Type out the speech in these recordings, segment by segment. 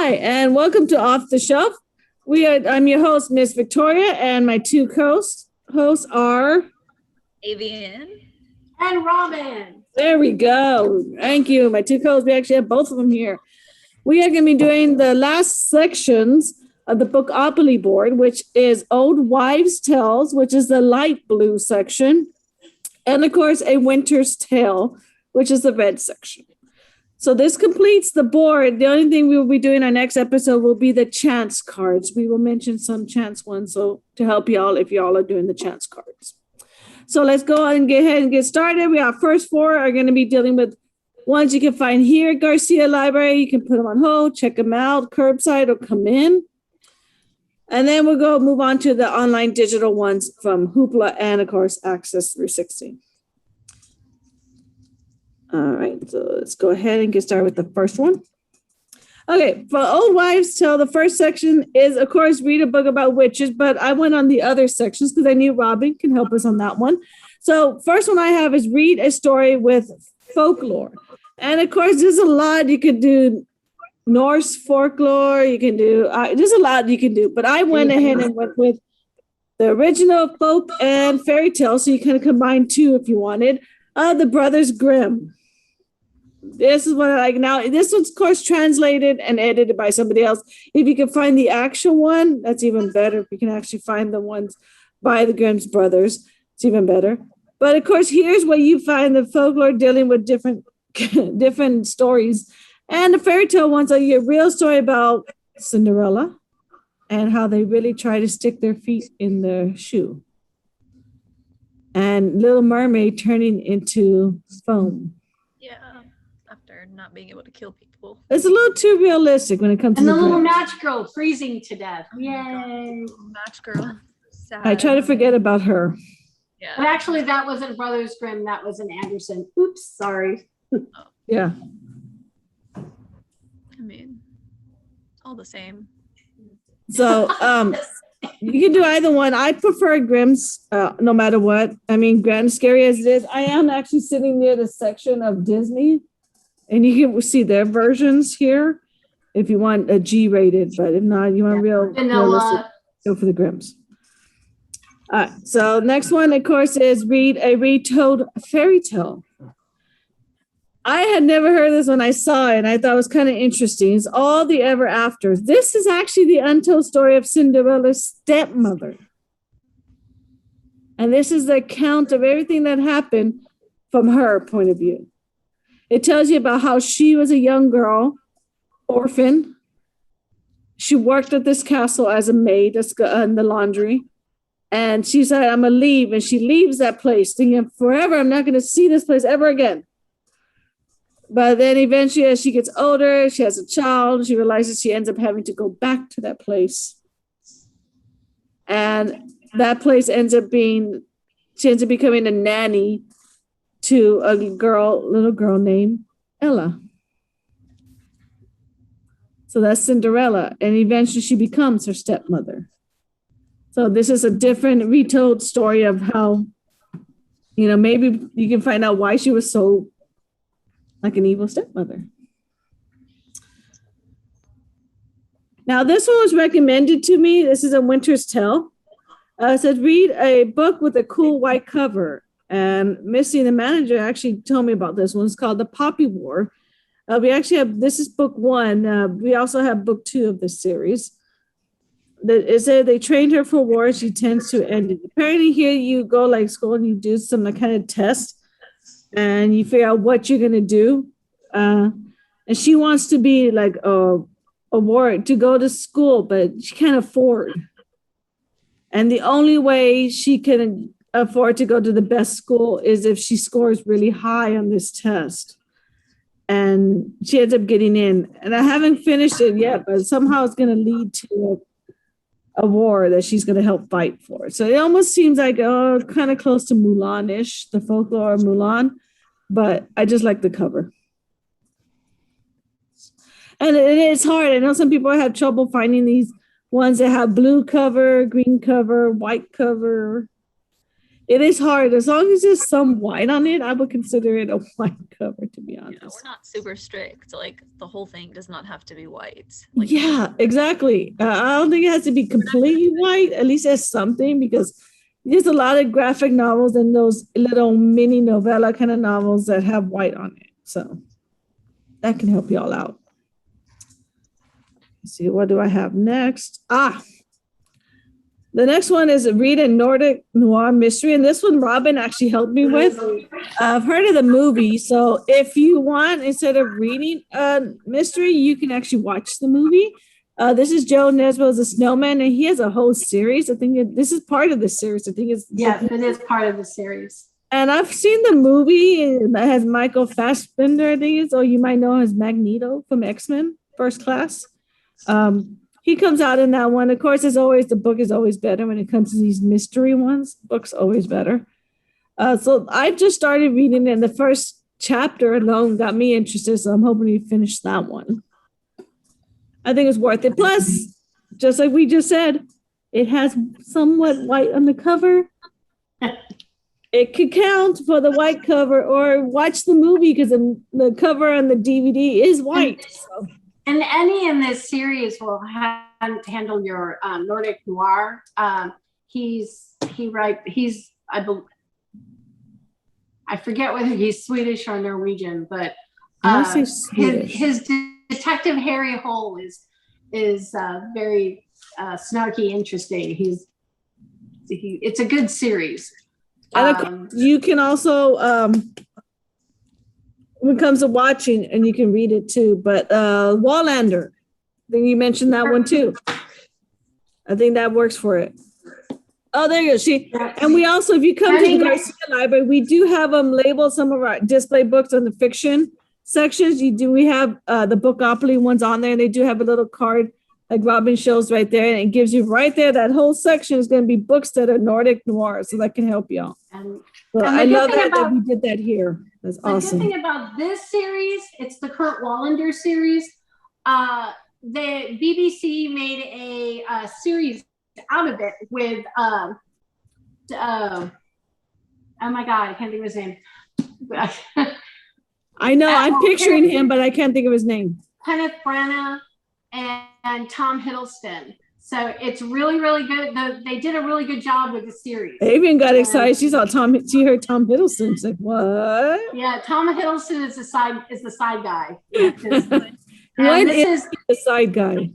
Hi, and welcome to Off the Shelf. I'm your host, Miss Victoria, and my two hosts are Avian and Robin. There we go. Thank you. My two hosts, we actually have both of them here. We are going to be doing the last sections of the Bookopoly board, which is Old Wives' Tales, which is the light blue section, and of course, A Winter's Tale, which is the red section. So this completes the board. The only thing we will be doing our next episode will be the chance cards. We will mention some chance ones so to help y'all if y'all are doing the chance cards. So let's go ahead and get started. Our first four are going to be dealing with ones you can find here at Garcia Library. You can put them on hold, check them out, curbside, or come in. And then we'll move on to the online digital ones from Hoopla and, of course, Access 360. All right, so let's go ahead and get started with the first one. Okay, for Old Wives' Tale, the first section is, of course, read a book about witches, but I went on the other sections because I knew Robin can help us on that one. So first one I have is read a story with folklore. And, of course, there's a lot you could do. Norse folklore, you can do, there's a lot you can do, but I went ahead and went with the original folk and fairy tale, so you kind of combine two if you wanted. The Brothers Grimm. This is what I like. Now, this one's, of course, translated and edited by somebody else. If you can find the actual one, that's even better. If you can actually find the ones by the Grimm's brothers, it's even better. But, of course, here's where you find the folklore dealing with different stories. And the fairy tale ones are your real story about Cinderella and how they really try to stick their feet in their shoe. And Little Mermaid turning into foam. Yeah, after not being able to kill people. It's a little too realistic when it comes to the little match girl freezing to death. Yay. Match girl. Sad. I try to forget about her. Yeah. But actually, that wasn't Brothers Grimm. That was an Anderson. Oops, sorry. Yeah. I mean, all the same. So you can do either one. I prefer Grimm's no matter what. I mean, grand scary as it is, I am actually sitting near the section of Disney, and you can see their versions here if you want a G-rated, but if not, you want realistic, go for the Grimm's. All right, so next one, of course, is read a retold fairy tale. I had never heard of this when I saw it, and I thought it was kind of interesting. It's All the Ever Afters. This is actually the untold story of Cinderella's stepmother. And this is the account of everything that happened from her point of view. It tells you about how she was a young girl, orphan. She worked at this castle as a maid in the laundry. And she said, I'm going to leave. And she leaves that place thinking, forever, I'm not going to see this place ever again. But then eventually, as she gets older, she has a child, she realizes she ends up having to go back to that place. And that place ends up becoming a nanny to a little girl named Ella. So that's Cinderella. And eventually she becomes her stepmother. So this is a different retold story of how, maybe you can find out why she was so like an evil stepmother. Now, this one was recommended to me. This is A Winter's Tale. It said, read a book with a cool white cover. And Missy, the manager, actually told me about this one. It's called The Poppy War. We actually have, this is book one. We also have book two of this series. It said they trained her for war. She tends to end it. Apparently here you go like school and you do some kind of test. And you figure out what you're going to do. And she wants to be like a warrior, to go to school, but she can't afford. And the only way she can afford to go to the best school is if she scores really high on this test. And she ends up getting in. And I haven't finished it yet, but somehow it's going to lead to a war that she's going to help fight for. So it almost seems like kind of close to Mulan-ish, the folklore of Mulan. But I just like the cover. And it is hard. I know some people have trouble finding these ones that have blue cover, green cover, white cover. It is hard. As long as there's some white on it, I would consider it a white cover, to be Yeah, honest. we're not super strict. Like the whole thing does not have to be white. Yeah, exactly. I don't think it has to be completely white. At least there's something, because there's a lot of graphic novels and those little mini novella kind of novels that have white on it. So that can help y'all out. Let's see, what do I have next? The next one is read a Nordic noir mystery. And this one, Robin actually helped me with. I've heard of the movie. So if you want, instead of reading a mystery, you can actually watch the movie. This is Joe Nesbo's A Snowman, and he has a whole series. I think this is part of the series. I think it's. Yeah, it is part of the series. And I've seen the movie that has Michael Fassbender, I think it's, or you might know him as Magneto from X-Men First Class. He comes out in that one. Of course, as always, the book is always better when it comes to these mystery ones. Book's always better. So I just started reading it, and the first chapter alone got me interested. So I'm hoping to finish that one. I think it's worth it. Plus, just like we just said, it has somewhat white on the cover. It could count for the white cover, or watch the movie because the cover on the DVD is white. So. And any in this series will handle your Nordic noir. I forget whether he's Swedish or Norwegian, but his detective Harry Hole is very snarky, interesting. It's a good series. And you can also when it comes to watching, and you can read it too, but Wallander, I think you mentioned that one too. I think that works for it. Oh, there you go. And we also, if you come to the Garcia Library, we do have them labeled some of our display books on the fiction sections. We have the Bookopoly ones on there, and they do have a little card like Robin shows right there, and it gives you right there, that whole section is going to be books that are Nordic noir, so that can help y'all. I love that we did that here. That's awesome. The good thing about this series, it's the Kurt Wallander series. The BBC made a series out of it with, oh my God, I can't think of his name. I know, I'm picturing him, but I can't think of his name. Kenneth Branagh and Tom Hiddleston. So it's really, really good. They did a really good job with the series. Adrian got excited. She heard Tom Hiddleston. She's like, what? Yeah, Tom Hiddleston is the side guy. Yeah, what is the side guy?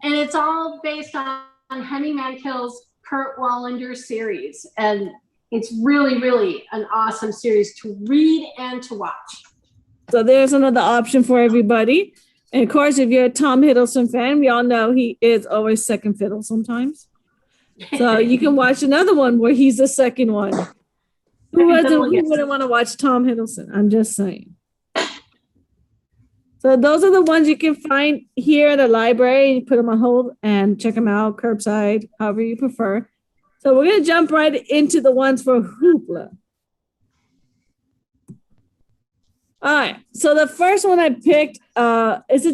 And it's all based on Henny Mankill's Kurt Wallander series. And it's really, really an awesome series to read and to watch. So there's another option for everybody. And of course, if you're a Tom Hiddleston fan, we all know he is always second fiddle sometimes. So you can watch another one where he's the second one. Who wouldn't want to watch Tom Hiddleston? I'm just saying. So those are the ones you can find here at the library. You put them on hold and check them out, curbside, however you prefer. So we're going to jump right into the ones for Hoopla. All right, so the first one I picked is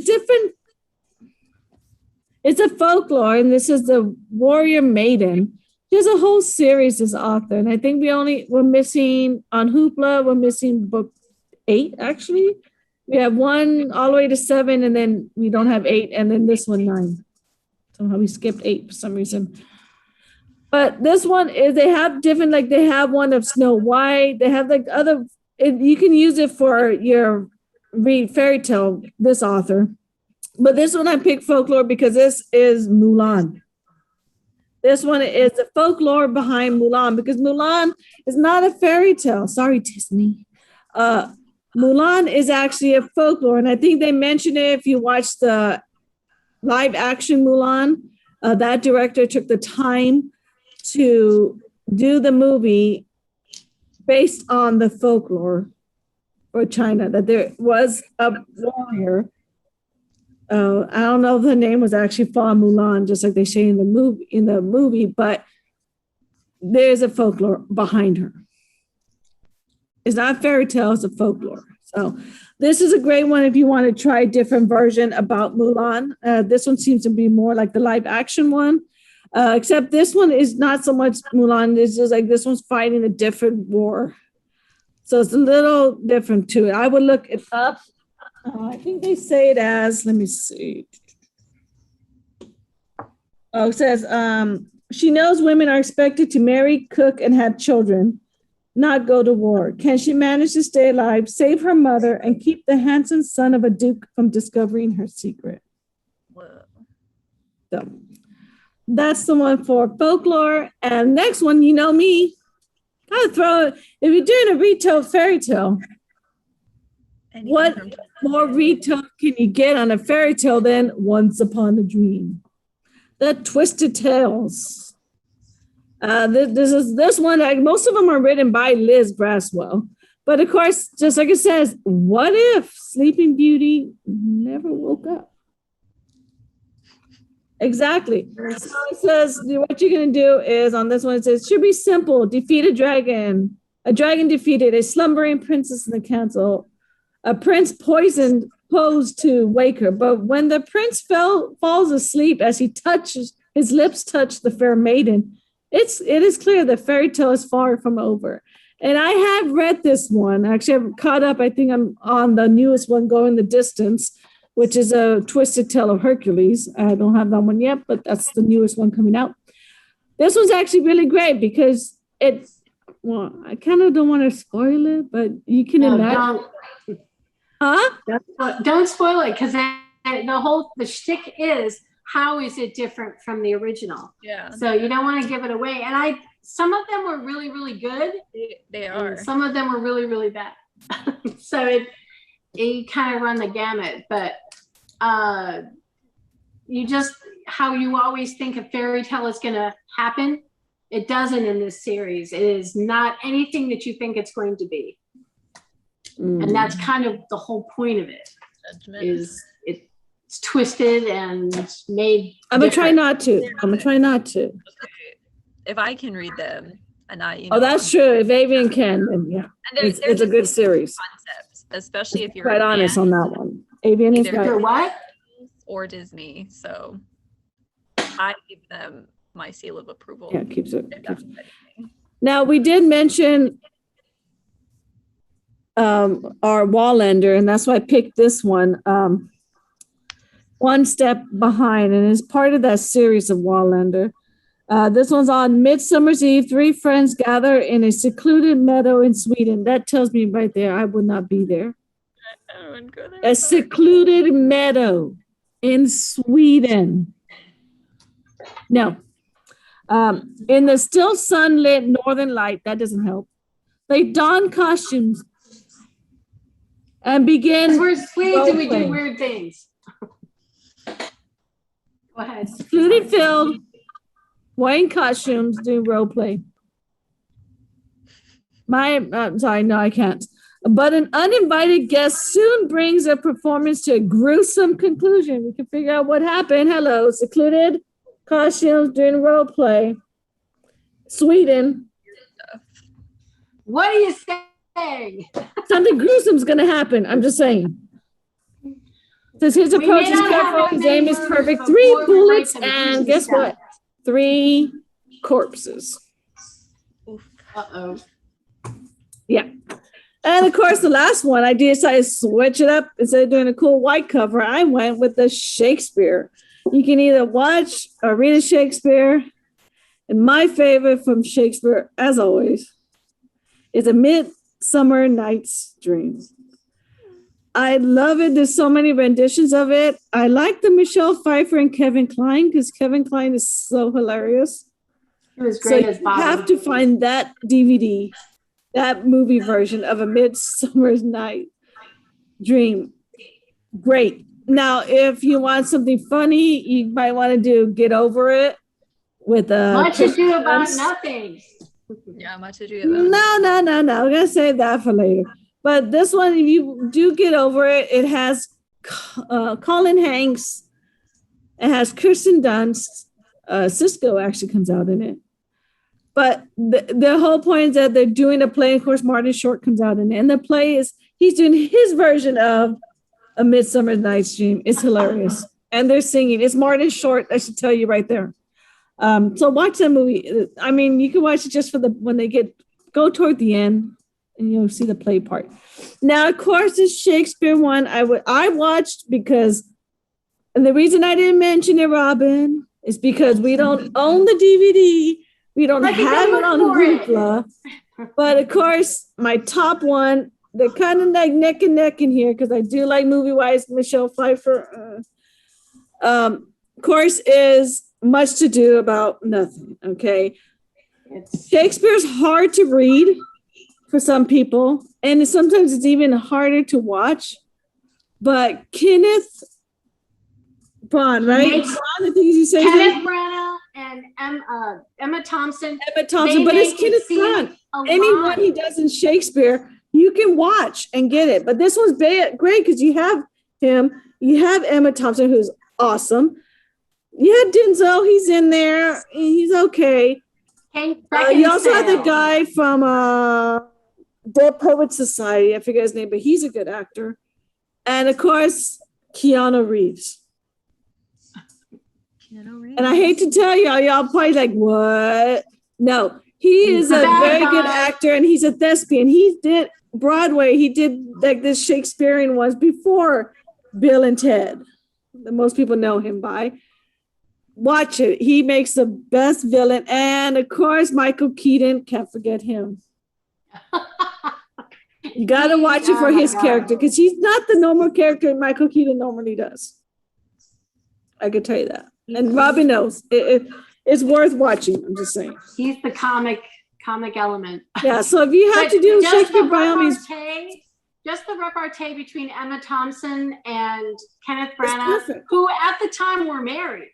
it's a folklore, and this is the Warrior Maiden. There's a whole series, this author, and I think we're missing on Hoopla, we're missing book 8, actually. We have 1 all the way to 7, and then we don't have 8, and then this one 9. Somehow we skipped 8 for some reason. But this one is, they have different, like they have one of Snow White, they have like other. You can use it for your read fairy tale, this author. But this one I picked folklore because this is Mulan. This one is the folklore behind Mulan, because Mulan is not a fairy tale. Sorry, Disney. Mulan is actually a folklore. And I think they mentioned it if you watch the live action Mulan. That director took the time to do the movie based on the folklore for China, that there was a warrior. I don't know if the name was actually Fa Mulan, just like they say in the movie, but there's a folklore behind her. It's not fairy tale, it's a folklore. So this is a great one if you want to try a different version about Mulan. This one seems to be more like the live action one. Except this one is not so much Mulan. It's just like this one's fighting a different war. So it's a little different too. I would look it up. I think they say it as, let me see. Oh, it says, she knows women are expected to marry, cook, and have children, not go to war. Can she manage to stay alive, save her mother, and keep the handsome son of a duke from discovering her secret? Whoa. So that's the one for folklore. And next one, you know me. Gotta throw it. If you're doing a retold fairy tale, Anything what from- more retold can you get on a fairy tale than Once Upon a Dream? The Twisted Tales. This one, like most of them are written by Liz Braswell. But of course, just like it says, what if Sleeping Beauty never woke up? Exactly. So it says, what you're going to do is on this one, it says, should be simple. Defeat a dragon. A dragon defeated a slumbering princess in the castle. A prince poisoned posed to wake her. But when the prince falls asleep as his lips touch the fair maiden, it is clear the fairy tale is far from over. And I have read this one. Actually, I've caught up. I think I'm on the newest one, Going the Distance, which is a twisted tale of Hercules. I don't have that one yet, but that's the newest one coming out. This one's actually really great because I kind of don't want to spoil it, but you can imagine. Don't spoil it, because the shtick is, how is it different from the original? Yeah. So you don't want to give it away. And some of them were really, really good. They are. Some of them were really, really bad. So you kind of run the gamut, but how you always think a fairy tale is going to happen, it doesn't in this series. It is not anything that you think it's going to be. And that's kind of the whole point of it. Judgment. Is it's twisted and made I'm going to try different. not to. Okay. If I can read them, and I, Oh, that's true. If Avian can, then yeah. And It's a good series. concepts, especially if you're Quite honest on that one. Avian is Either right. For what? or Disney. So I give them my seal of approval. Yeah, keeps it. if that's anything. Now, we did mention our Wallander, and that's why I picked this one. One Step Behind, and it's part of that series of Wallander. This one's on Midsummer's Eve. 3 friends gather in a secluded meadow in Sweden. That tells me right there I would not be there. I wouldn't go there. A secluded meadow in Sweden. No. In the still sunlit northern light, that doesn't help. They don costumes and begin. We're Swedes and we do role-playing. weird things. Go ahead. Secluded field, wearing costumes, doing role play. Sorry, no, I can't. But an uninvited guest soon brings a performance to a gruesome conclusion. We can figure out what happened. Hello, secluded costumes, doing role play. Sweden. What are you saying? Something gruesome's going to happen. I'm just saying. Says his We approach may is not have careful, that his many aim is words, perfect. but 3 more bullets, than and gruesome guess stuff. what? 3 corpses. Uh-oh. Yeah. And of course, the last one, I decided to switch it up. Instead of doing a cool white cover, I went with the Shakespeare. You can either watch or read a Shakespeare. And my favorite from Shakespeare, as always, is A Midsummer Night's Dream. I love it. There's so many renditions of it. I like the Michelle Pfeiffer and Kevin Kline because Kevin Kline is so hilarious. It was So great you as Bobby. have to find that DVD, that movie version of A Midsummer's Night Dream. Great. Now, if you want something funny, you might want to do Get Over It with Much ado about Chris nothing. Yeah, much ado about No. We're going to save that for later. But this one, if you do Get Over It, it has Colin Hanks. It has Kirsten Dunst. Cisco actually comes out in it. But the whole point is that they're doing a play. Of course, Martin Short comes out in it. And the play is, he's doing his version of A Midsummer Night's Dream. It's hilarious. And they're singing. It's Martin Short, I should tell you right there. So watch that movie. I mean, you can watch it just for when they go toward the end and you'll see the play part. Now, of course, the Shakespeare one I watched because, and the reason I didn't mention it, Robin, is because we don't own the DVD. We don't have it on Hoopla. But of course, my top one, they're kind of like neck and neck in here because I do like movie-wise Michelle Pfeiffer. Of course, is Much to Do About Nothing. Okay, Shakespeare's hard to read for some people, and sometimes it's even harder to watch. But Kenneth Branagh, right? Branagh, the things you say. Kenneth Branagh and Emma Thompson. But it's Kenneth Branagh. Anyone he does in Shakespeare, you can watch and get it. But this one's great because you have him. You have Emma Thompson, who's awesome. You have Denzel. He's in there. He's okay. You also have the guy from Dead Poets Society. I forget his name, but he's a good actor. And of course, Keanu Reeves. And I hate to tell y'all probably like, what? No, he is a very good actor and he's a thespian. He did Broadway. He did like this Shakespearean ones before Bill and Ted, that most people know him by. Watch it. He makes the best villain. And of course, Michael Keaton, can't forget him. You got to watch it for his character because he's not the normal character Michael Keaton normally does. I could tell you that. And Robin knows. It's worth watching. I'm just saying. He's the comic element. Yeah, so if you have to do Shakespeare by all means. Just the repartee between Emma Thompson and Kenneth Branagh, who at the time were married.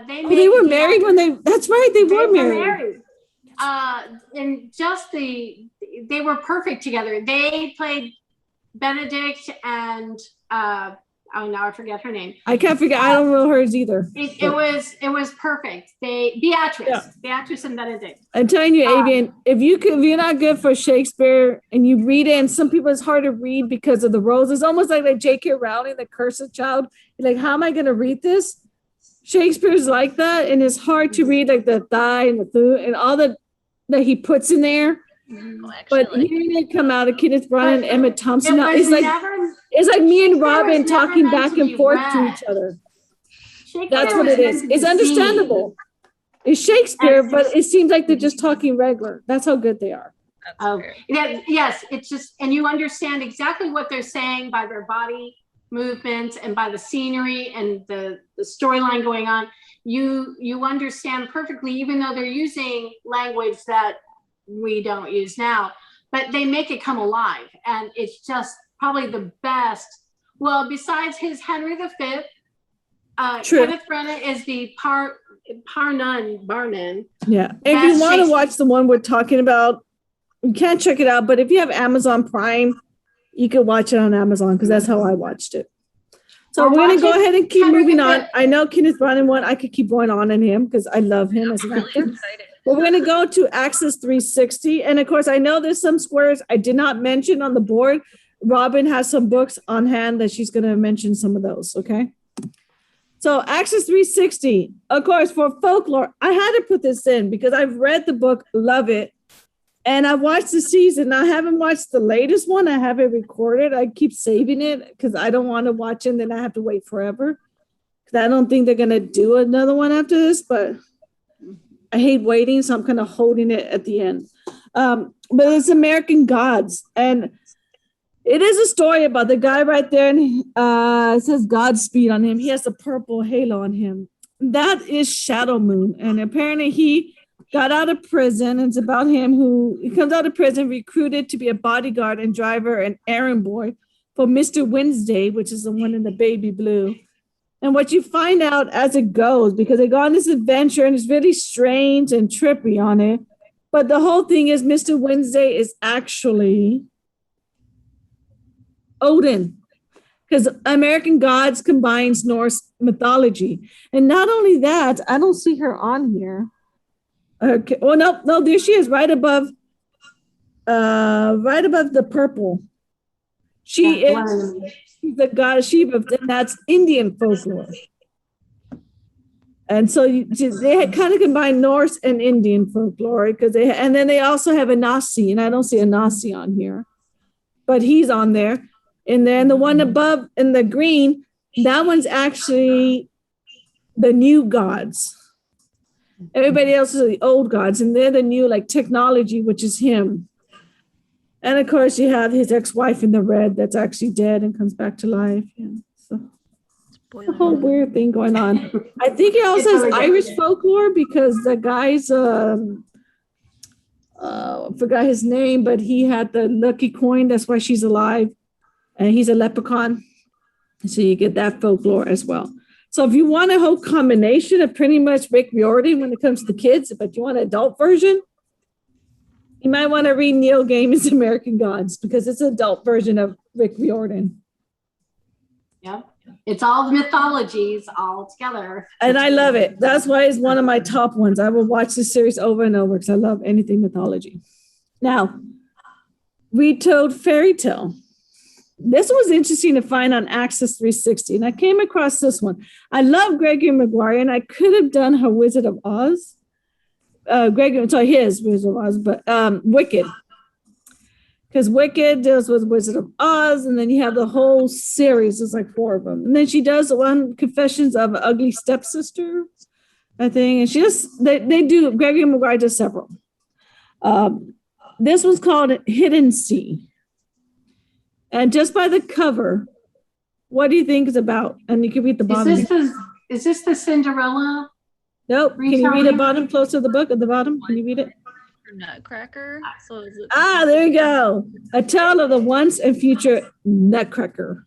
They were married when that's right, they were married. And just they were perfect together. They played Benedict and now I forget her name. I can't forget. I don't know hers either. It was perfect. Beatrice and Benedict. I'm telling you, Avian, if you're not good for Shakespeare and you read it, and some people it's hard to read because of the roles. It's almost like J.K. Rowling, the Cursed Child. You're like, how am I going to read this? Shakespeare's like that, and it's hard to read, like the thigh and the thu and all that he puts in there. But hearing it come out of Kenneth Branagh and Emma Thompson, it's like me and Robin talking back and forth to each other. That's what it is. It's understandable. It's Shakespeare, but it seems like they're just talking regular. That's how good they are. Yes, it's just, and you understand exactly what they're saying by their body movements and by the scenery and the storyline going on. You understand perfectly, even though they're using language that we don't use now, but they make it come alive, and it's just probably the best. Well, besides his Henry V, Kenneth Branagh is the Barnum. Yeah, if you want to watch the one we're talking about, you can't check it out, but if you have Amazon Prime, you can watch it on Amazon because that's how I watched it. So we're going to go ahead and keep moving on. I know Kenneth Branagh one. I could keep going on in him because I love him as an actor. But we're going to go to Access 360. And of course, I know there's some squares I did not mention on the board. Robin has some books on hand that she's going to mention some of those. Okay. So Access 360, of course, for folklore, I had to put this in because I've read the book, love it. And I watched the season. I haven't watched the latest one. I have it recorded. I keep saving it because I don't want to watch it and then I have to wait forever. Because I don't think they're going to do another one after this, but I hate waiting, so I'm kind of holding it at the end. But it's American Gods. And it is a story about the guy right there. And it says Godspeed on him. He has a purple halo on him. That is Shadow Moon. And apparently he got out of prison. And it's about him he comes out of prison, recruited to be a bodyguard and driver and errand boy for Mr. Wednesday, which is the one in the baby blue. And what you find out as it goes, because they go on this adventure and it's really strange and trippy on it. But the whole thing is Mr. Wednesday is actually Odin, because American Gods combines Norse mythology. And not only that, I don't see her on here. Okay. Oh, no, there she is, right above the purple. She is the goddess Shiva, and that's Indian folklore. And so they had kind of combined Norse and Indian folklore because and then they also have a Nasi, and I don't see a Nasi on here, but he's on there. And then the one above in the green, that one's actually the new gods. Everybody else is the old gods, and they're the new like technology, which is him. And of course, you have his ex-wife in the red that's actually dead and comes back to life. Yeah, so a whole weird thing going on. I think it also has Irish folklore because the guy's forgot his name, but he had the lucky coin. That's why she's alive, and he's a leprechaun. So you get that folklore as well. So if you want a whole combination of pretty much Rick Riordan when it comes to the kids, but you want an adult version, you might want to read Neil Gaiman's American Gods because it's an adult version of Rick Riordan. Yeah, it's all the mythologies all together. And I love it. That's why it's one of my top ones. I will watch this series over and over because I love anything mythology. Now, Retold Fairy Tale. This was interesting to find on Access 360, and I came across this one. I love Gregory Maguire, and I could have done her Wizard of Oz. His Wizard of Oz, but Wicked. Because Wicked deals with Wizard of Oz, and then you have the whole series. There's like 4 of them. And then she does one Confessions of an Ugly Stepsister, I think. And she just, they do, Gregory Maguire does several. This one's called Hidden Sea. And just by the cover, what do you think it's about? And you can read the bottom. Is this the Cinderella? Nope. Can you read the bottom, close to the book at the bottom? Can you read it? Nutcracker. So is it? There you go. A tale of the once and future Nutcracker.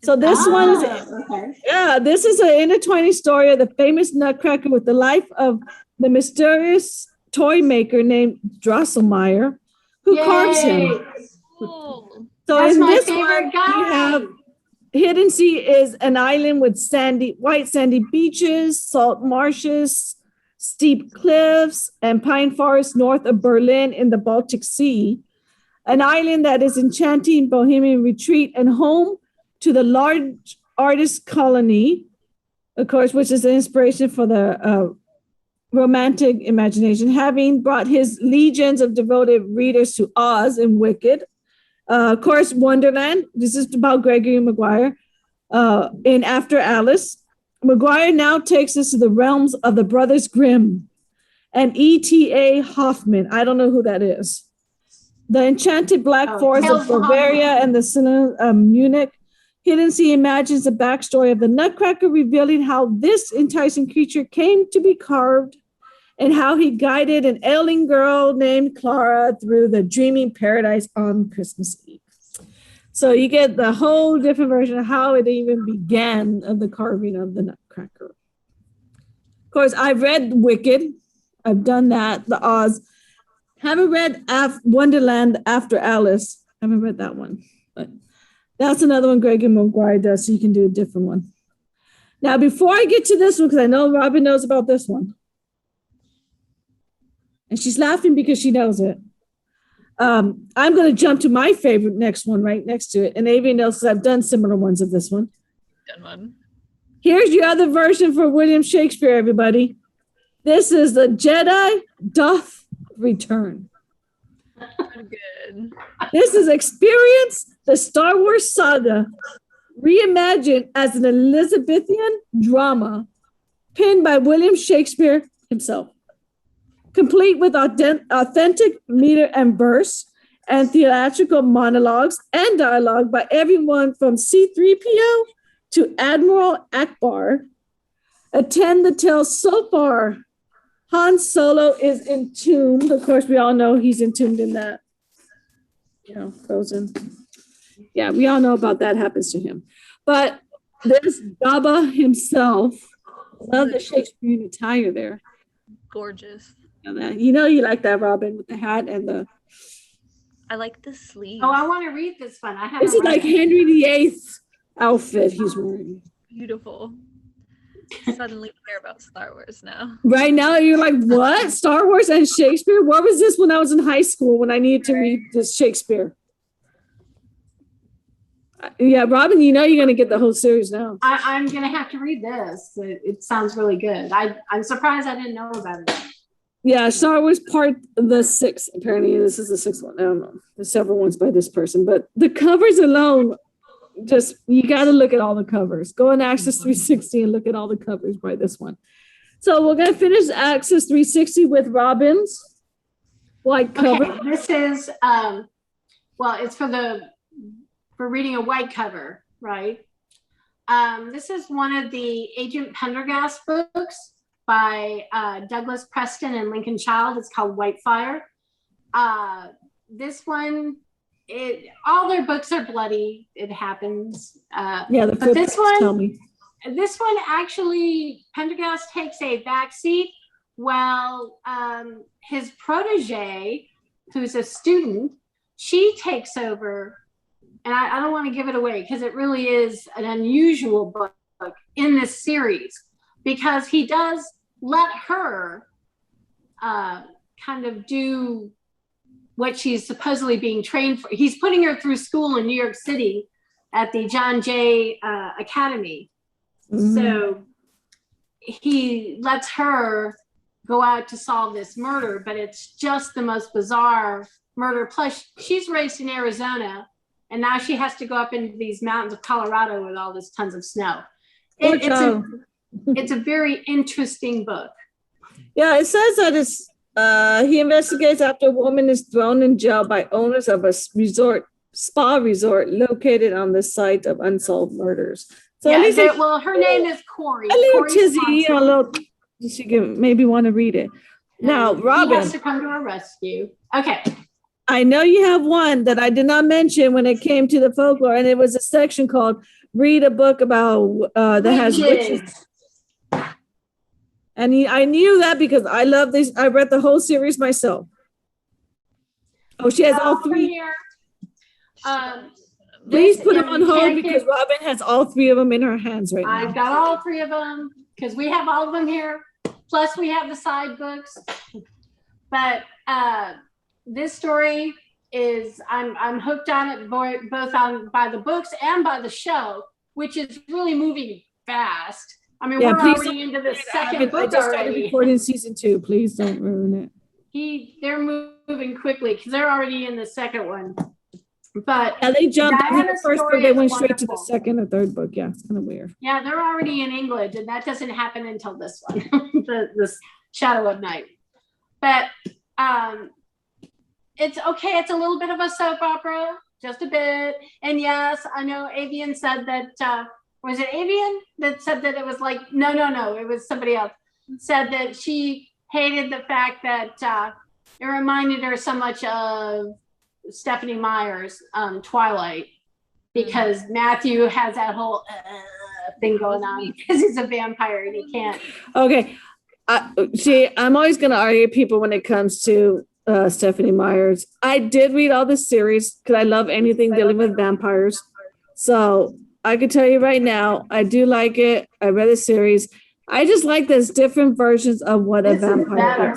So this one is, this is an intertwining story of the famous Nutcracker with the life of the mysterious toy maker named Drosselmeyer, who carves him. Cool. So that's in my this favorite one, guy. we have Hidden Sea is an island with white sandy beaches, salt marshes, steep cliffs, and pine forests north of Berlin in the Baltic Sea. An island that is enchanting bohemian retreat and home to the large artist colony, of course, which is the inspiration for the romantic imagination, having brought his legions of devoted readers to Oz and Wicked. Of course, Wonderland. This is about Gregory Maguire. In After Alice, Maguire now takes us to the realms of the Brothers Grimm and E.T.A. Hoffman. I don't know who that is. The Enchanted Black Forest of Bavaria and the Cinema of Munich. Hidden Sea imagines the backstory of the Nutcracker, revealing how this enticing creature came to be carved and how he guided an ailing girl named Clara through the dreaming paradise on Christmas Eve. So you get the whole different version of how it even began of the carving of the Nutcracker. Of course, I've read Wicked. I've done that, the Oz. Haven't read Wonderland After Alice. Haven't read that one. But that's another one Gregory Maguire does, so you can do a different one. Now, before I get to this one, because I know Robin knows about this one, and she's laughing because she knows it. I'm going to jump to my favorite next one right next to it. And Avery knows because I've done similar ones of this one. Done one. Here's your other version for William Shakespeare, everybody. This is The Jedi Doth Return. Good. This is Experience the Star Wars saga reimagined as an Elizabethan drama penned by William Shakespeare himself. Complete with authentic meter and verse and theatrical monologues and dialogue by everyone from C-3PO to Admiral Akbar. Attend the tale so far. Han Solo is entombed. Of course, we all know he's entombed in that, Frozen. Yeah, we all know about that happens to him. But there's Jabba himself. Love the Shakespearean attire there. Gorgeous. You like that, Robin, with the hat and the. I like the sleeve. Oh, I want to read this one. This is like Henry VIII outfit he's wearing. Beautiful. Suddenly care about Star Wars now. Right now, you're like, what? Star Wars and Shakespeare? What was this when I was in high school when I needed to read this Shakespeare? Yeah, Robin, you know you're gonna get the whole series now. I'm gonna have to read this. It sounds really good. I'm surprised I didn't know about it. Yeah, Star Wars Part the 6th. Apparently, this is the 6th one. I don't know. There's several ones by this person, but the covers alone, just you got to look at all the covers. Go on Access 360 and look at all the covers by this one. So we're gonna finish Access 360 with Robin's white cover. Okay, this is it's for reading a white cover, right? This is one of the Agent Pendergast books by Douglas Preston and Lincoln Child. It's called Whitefire. This one, all their books are bloody. It happens. But this one actually, Pendergast takes a backseat while his protege, who's a student, she takes over. And I don't want to give it away because it really is an unusual book in this series, because he does let her kind of do what she's supposedly being trained for. He's putting her through school in New York City at the John Jay Academy. Mm-hmm. So he lets her go out to solve this murder, but it's just the most bizarre murder. Plus, she's raised in Arizona, and now she has to go up into these mountains of Colorado with all this tons of snow. It's a very interesting book. Yeah, it says that he investigates after a woman is thrown in jail by owners of a spa resort located on the site of unsolved murders. So at least her name is Corey. A little tizzy, a little. She can maybe want to read it. Now, Robin. He has to come to our rescue. Okay. I know you have one that I did not mention when it came to the folklore, and it was a section called "Read a Book About that Has Witches." And I knew that because I love this. I read the whole series myself. Oh, she has all three. Here. Please put them on hold because Robin has all three of them in her hands right now. I've got all three of them because we have all of them here. Plus, we have the side books. But this story is I'm hooked on it both by the books and by the show, which is really moving fast. I mean, we're already into the second book already. Started recording season 2. Please don't ruin it. They're moving quickly because they're already in the second one. But they jumped in the first book. They went straight to the second or third book. Yeah, it's kind of weird. Yeah, they're already in English, and that doesn't happen until this one, this Shadow of Night. But it's okay. It's a little bit of a soap opera, just a bit. And yes, I know Avian said that. Was it Avian that said that it was like, no, it was somebody else, said that she hated the fact that it reminded her so much of Stephanie Meyer's Twilight, because Matthew has that whole thing going on because he's a vampire and he can't. Okay. I'm always going to argue people when it comes to Stephanie Meyer's. I did read all the series because I love anything dealing with vampires. So I could tell you right now, I do like it. I read the series. I just like there's different versions of what a vampire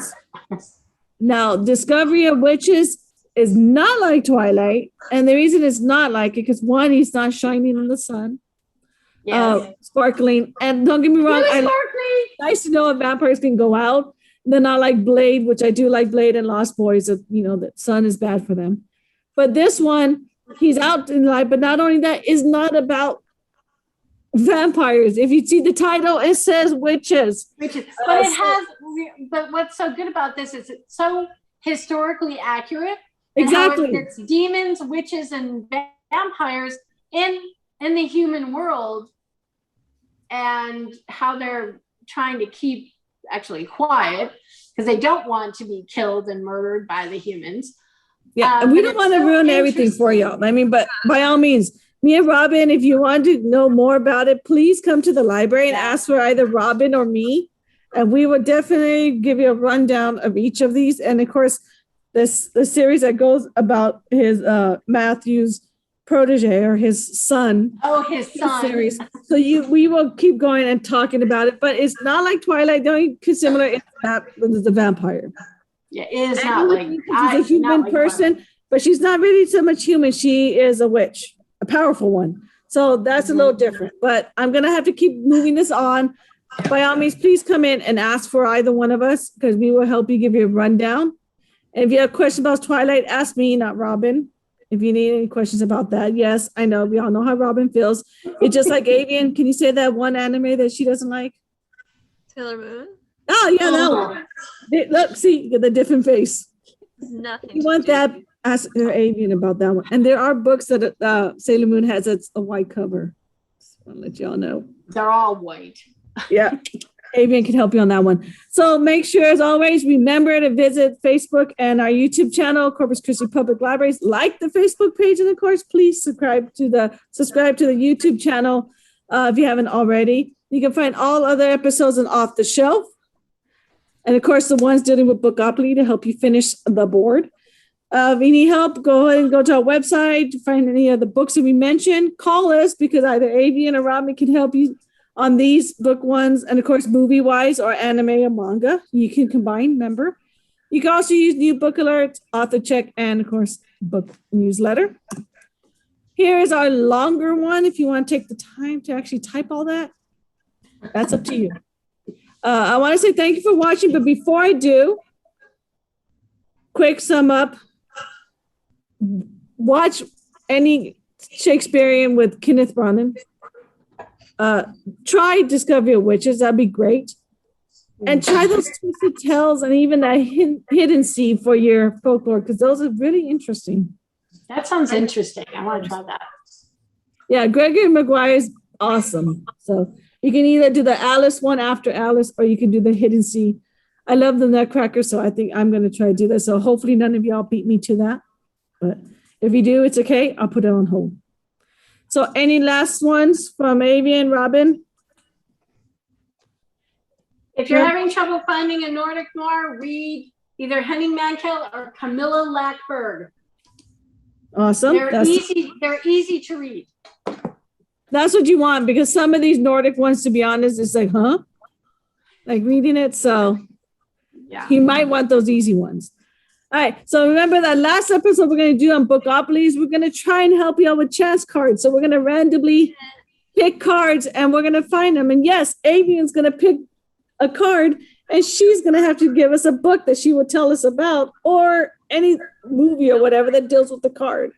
is. Now, Discovery of Witches is not like Twilight. And the reason it's not like it, because one, he's not shining in the sun. Sparkling. And don't get me wrong, nice to know if vampires can go out. They're not like Blade, which I do like Blade and Lost Boys, that the sun is bad for them. But this one, he's out in life, but not only that, is not about vampires. If you see the title, it says witches. But what's so good about this is it's so historically accurate. Exactly. It's demons, witches, and vampires in the human world, and how they're trying to keep actually quiet because they don't want to be killed and murdered by the humans. Yeah, we don't want to ruin everything for y'all. I mean, but by all means, me and Robin, if you want to know more about it, please come to the library and ask for either Robin or me, and we will definitely give you a rundown of each of these. And of course, the series that goes about his Matthew's protege or his son. Oh, his son. Series. So we will keep going and talking about it, but it's not like Twilight. The only similar is that with the vampire. Yeah, it is not like she's a human person, but she's not really so much human. She is a witch. a powerful one. So that's a little different, but I'm going to have to keep moving this on. By all means, please come in and ask for either one of us because we will help you give you a rundown. And if you have questions about Twilight, ask me, not Robin. If you need any questions about that, yes, I know. We all know how Robin feels. It's just like Avian. Can you say that one anime that she doesn't like? Sailor Moon? Oh, yeah, that one. Look, see, the different face. Nothing. You want that? Ask Avian about that one. And there are books that Sailor Moon has. It's a white cover. Just want to let y'all know. They're all white. Yeah. Avian can help you on that one. So make sure, as always, remember to visit Facebook and our YouTube channel, Corpus Christi Public Libraries. Like the Facebook page, and of course, please subscribe to the YouTube channel if you haven't already. You can find all other episodes on Off the Shelf, and of course, the ones dealing with Bookopoly to help you finish the board. If you need help, go ahead and go to our website to find any of the books that we mentioned. Call us because either Avian or Robin can help you on these book ones, and of course, movie-wise or anime or manga. You can combine, remember. You can also use new book alerts, author check, and of course, book newsletter. Here is our longer one. If you want to take the time to actually type all that, that's up to you. I want to say thank you for watching, but before I do, quick sum up. Watch any Shakespearean with Kenneth Branagh. Try Discovery of Witches. That'd be great. And try those Twisted Tales and even that Hidden Sea for your folklore, because those are really interesting. That sounds interesting. I want to try that. Yeah, Gregory Maguire is awesome. So you can either do the Alice one after Alice, or you can do the Hidden Sea. I love the Nutcracker, so I think I'm going to try to do this. So hopefully none of y'all beat me to that. But if you do, it's okay. I'll put it on hold. So any last ones from Avian, Robin? If you're having trouble finding a Nordic noir, read either Henning Mankell or Camilla Lackberg. Awesome. They're easy to read. That's what you want, because some of these Nordic ones, to be honest, it's like, huh? Like reading it. So yeah, you might want those easy ones. All right. So remember that last episode we're going to do on Bookopoly, we're going to try and help you out with chance cards. So we're going to randomly pick cards and we're going to find them. And yes, Avian's going to pick a card and she's going to have to give us a book that she will tell us about, or any movie or whatever that deals with the card.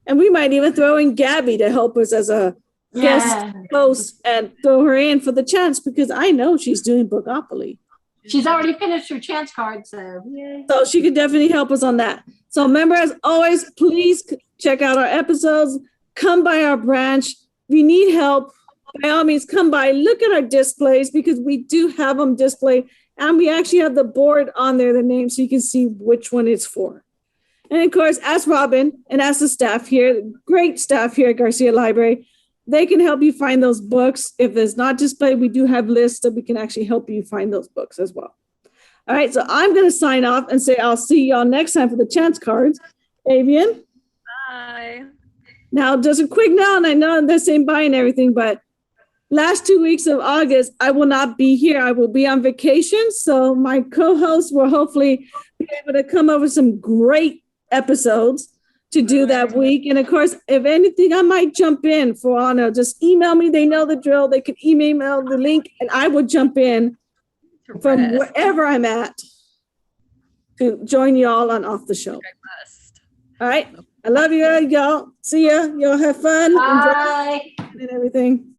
And we might even throw in Gabby to help us as a guest host and throw her in for the chance, because I know she's doing Bookopoly. She's already finished her chance card, so yay. So she could definitely help us on that. So remember, as always, please check out our episodes. Come by our branch. If you need help, by all means, come by. Look at our displays, because we do have them displayed. And we actually have the board on there, the name, so you can see which one it's for. And of course, ask Robin and ask the staff here, great staff here at Garcia Library. They can help you find those books. If it's not displayed, we do have lists that we can actually help you find those books as well. All right, so I'm going to sign off and say I'll see y'all next time for the chance cards. Avian? Bye. Now, just a quick note, and I know they're saying bye and everything, but last 2 weeks of August, I will not be here. I will be on vacation, so my co-host will hopefully be able to come up with some great episodes to do that week. And of course, if anything, I might jump in for honor. Just email me. They know the drill. They can email the link and I will jump in from wherever I'm at to join y'all on Off the Show. All right. I love you, y'all. See ya. Y'all have fun. Bye. Enjoy and everything.